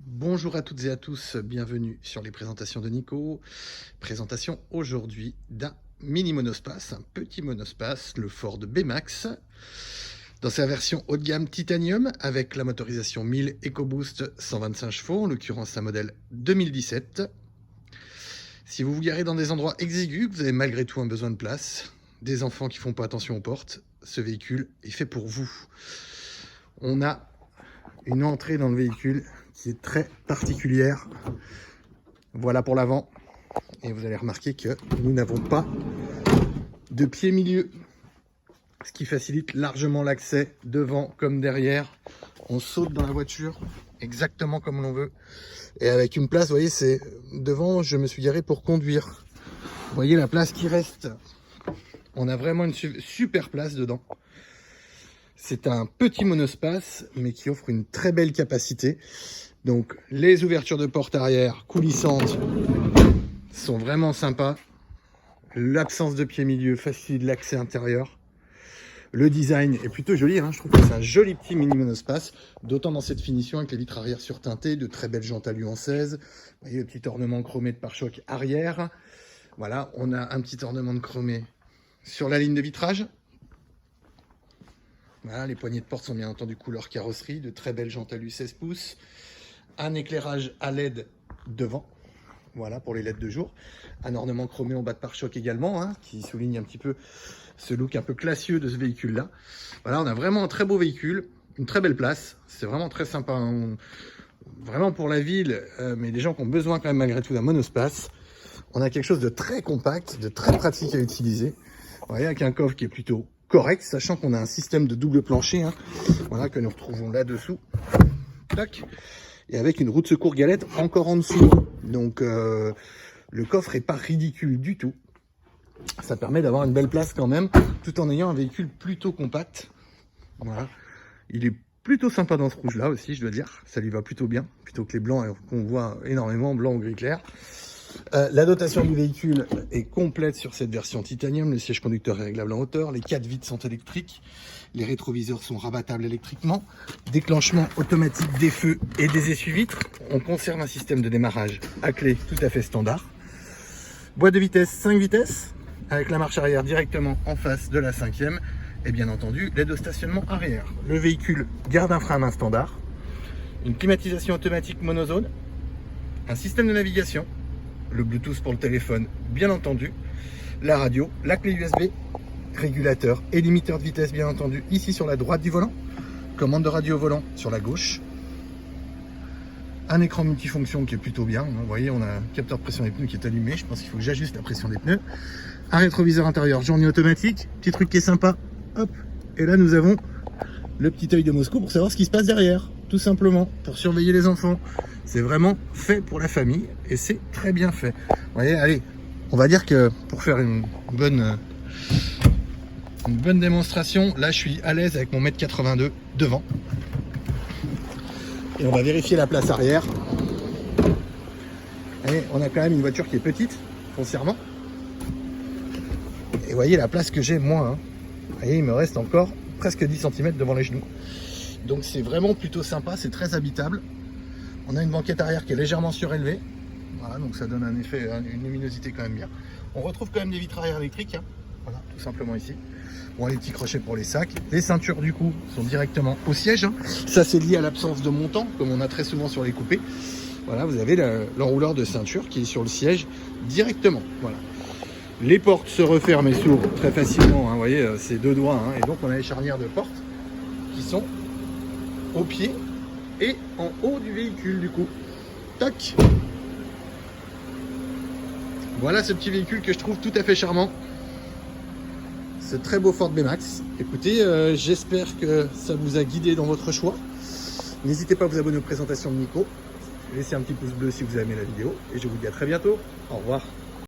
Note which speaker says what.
Speaker 1: Bonjour à toutes et à tous, bienvenue sur les présentations de Nico. Présentation aujourd'hui d'un mini monospace, un petit monospace, le Ford B-Max, dans sa version haut de gamme titanium avec la motorisation 1000 EcoBoost 125 chevaux, en l'occurrence un modèle 2017. Si vous vous garez dans des endroits exigus, vous avez malgré tout un besoin de place, des enfants qui font pas attention aux portes, ce véhicule est fait pour vous. On a une entrée dans le véhicule qui est très particulière. Voilà pour l'avant. Et vous allez remarquer que nous n'avons pas de pied milieu, ce qui facilite largement l'accès devant comme derrière. On saute dans la voiture exactement comme l'on veut. Et avec une place, vous voyez, c'est devant, je me suis garé pour conduire. Vous voyez la place qui reste. On a vraiment une super place dedans. C'est un petit monospace, mais qui offre une très belle capacité. Donc, les ouvertures de porte arrière coulissantes sont vraiment sympas. L'absence de pied milieu facilite l'accès intérieur. Le design est plutôt joli, hein. Je trouve que c'est un joli petit mini monospace, d'autant dans cette finition avec les vitres arrière surteintées, de très belles jantes alu en 16. Vous voyez le petit ornement chromé de pare-choc arrière. Voilà, on a un petit ornement de chromé sur la ligne de vitrage. Voilà, les poignées de porte sont bien entendu couleur carrosserie, de très belles jantes alu 16 pouces. Un éclairage à LED devant, voilà pour les LED de jour. Un ornement chromé en bas de pare-choc également, hein, qui souligne un petit peu ce look un peu classieux de ce véhicule-là. Voilà, on a vraiment un très beau véhicule, une très belle place. C'est vraiment très sympa, hein. Vraiment pour la ville, mais les gens qui ont besoin quand même malgré tout d'un monospace. On a quelque chose de très compact, de très pratique à utiliser. Vous voyez, avec un coffre qui est plutôt correct, sachant qu'on a un système de double plancher, hein, voilà, que nous retrouvons là-dessous. Tac. Et avec une roue de secours galette encore en dessous. Donc le coffre est pas ridicule du tout. Ça permet d'avoir une belle place quand même, tout en ayant un véhicule plutôt compact. Voilà. Il est plutôt sympa dans ce rouge-là aussi, je dois dire. Ça lui va plutôt bien, plutôt que les blancs qu'on voit énormément, blanc ou gris clair. La dotation du véhicule est complète sur cette version titanium. Le siège conducteur est réglable en hauteur. Les 4 vitres sont électriques. Les rétroviseurs sont rabattables électriquement. Déclenchement automatique des feux et des essuie-vitres. On conserve un système de démarrage à clé tout à fait standard. Boîte de vitesse 5 vitesses avec la marche arrière directement en face de la 5e. Et bien entendu, l'aide au stationnement arrière. Le véhicule garde un frein à main standard. Une climatisation automatique monozone. Un système de navigation. Le Bluetooth pour le téléphone, bien entendu, la radio, la clé USB, régulateur et limiteur de vitesse, bien entendu, ici sur la droite du volant, commande de radio au volant sur la gauche, un écran multifonction qui est plutôt bien, vous voyez, on a un capteur de pression des pneus qui est allumé, je pense qu'il faut que j'ajuste la pression des pneus, un rétroviseur intérieur journée automatique, petit truc qui est sympa, hop, et là nous avons le petit œil de Moscou pour savoir ce qui se passe derrière, tout simplement, pour surveiller les enfants. C'est vraiment fait pour la famille et c'est très bien fait. Vous voyez, allez, on va dire que pour faire une bonne démonstration, là je suis à l'aise avec mon 1m82 devant. Et on va vérifier la place arrière. Et on a quand même une voiture qui est petite, foncièrement. Et vous voyez la place que j'ai moi. Hein. Vous voyez, il me reste encore presque 10 cm devant les genoux. Donc c'est vraiment plutôt sympa, c'est très habitable. On a une banquette arrière qui est légèrement surélevée. Voilà, donc ça donne un effet, une luminosité quand même bien. On retrouve quand même des vitres arrière électriques. Hein. Voilà, tout simplement ici. Bon, les petits crochets pour les sacs. Les ceintures du coup sont directement au siège. Hein. Ça c'est lié à l'absence de montant, comme on a très souvent sur les coupés. Voilà, vous avez l'enrouleur de ceinture qui est sur le siège directement. Voilà. Les portes se referment et s'ouvrent très facilement. Hein. Vous voyez, c'est deux doigts. Hein. Et donc on a les charnières de porte qui sont au pied et en haut du véhicule du coup. Tac. Voilà ce petit véhicule que je trouve tout à fait charmant. Ce très beau Ford B-Max. Écoutez, j'espère que ça vous a guidé dans votre choix. N'hésitez pas à vous abonner aux présentations de Nico. Laissez un petit pouce bleu si vous avez aimé la vidéo. Et je vous dis à très bientôt. Au revoir.